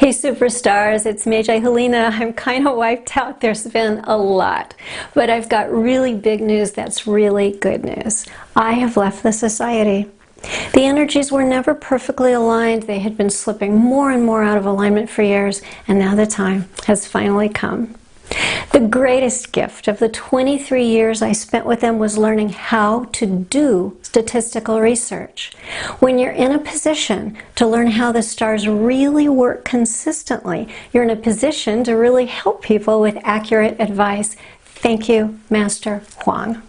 Hey superstars, it's Magi Helena. I'm kind of wiped out. There's been a lot, but I've got really big news that's really good news. I have left the society. The energies were never perfectly aligned. They had been slipping more and more out of alignment for years, and now the time has finally come. The greatest gift of the 23 years I spent with them was learning how to do statistical research. When you're in a position to learn how the stars really work consistently, you're in a position to really help people with accurate advice. Thank you, Master Huang.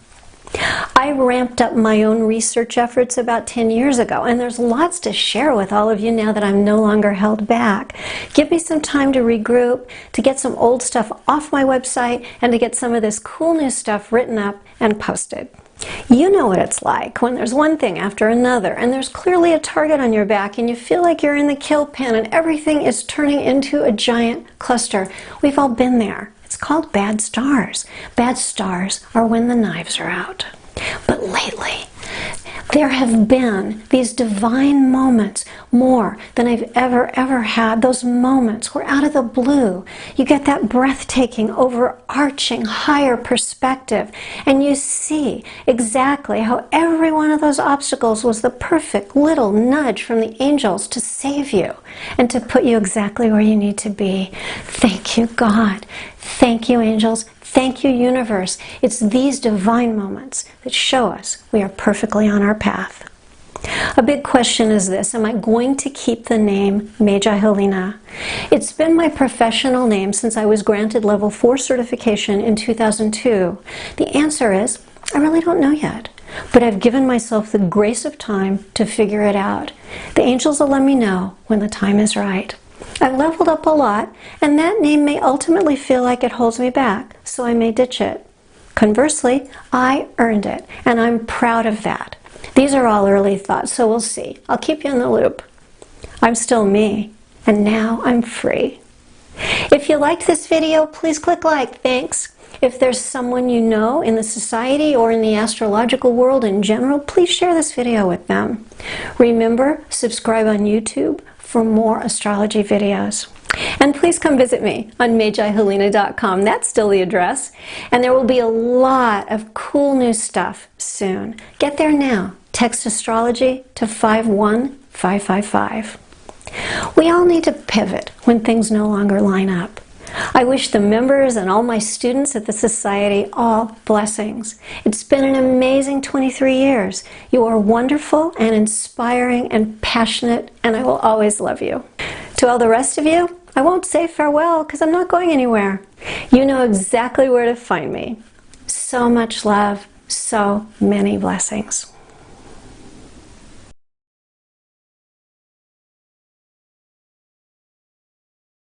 I ramped up my own research efforts about 10 years ago, and there's lots to share with all of you now that I'm no longer held back. Give me some time to regroup, to get some old stuff off my website, and to get some of this cool new stuff written up and posted. You know what it's like when there's one thing after another, and there's clearly a target on your back, and you feel like you're in the kill pen, and everything is turning into a giant cluster. We've all been there. It's called bad stars. Bad stars are when the knives are out. But lately, there have been these divine moments, more than I've ever had. Those moments where out of the blue, you get that breathtaking, overarching, higher perspective, and you see exactly how every one of those obstacles was the perfect little nudge from the angels to save you and to put you exactly where you need to be. Thank you, God. Thank you, angels. Thank you, universe. It's these divine moments that show us we are perfectly on our path. A big question is this: am I going to keep the name Magi Helena? It's been my professional name since I was granted level 4 certification in 2002. The answer is, I really don't know yet. But I've given myself the grace of time to figure it out. The angels will let me know when the time is right. I've leveled up a lot, and that name may ultimately feel like it holds me back, so I may ditch it. Conversely, I earned it, and I'm proud of that. These are all early thoughts, so we'll see. I'll keep you in the loop. I'm still me, and now I'm free. If you liked this video, please click like. Thanks. If there's someone you know in the society or in the astrological world in general, please share this video with them. Remember, subscribe on YouTube for more astrology videos. And please come visit me on MagiHelena.com. That's still the address. And there will be a lot of cool new stuff soon. Get there now. Text astrology to 51555. We all need to pivot when things no longer line up. I wish the members and all my students at the Society all blessings. It's been an amazing 23 years. You are wonderful and inspiring and passionate, and I will always love you. To all the rest of you, I won't say farewell because I'm not going anywhere. You know exactly where to find me. So much love, so many blessings.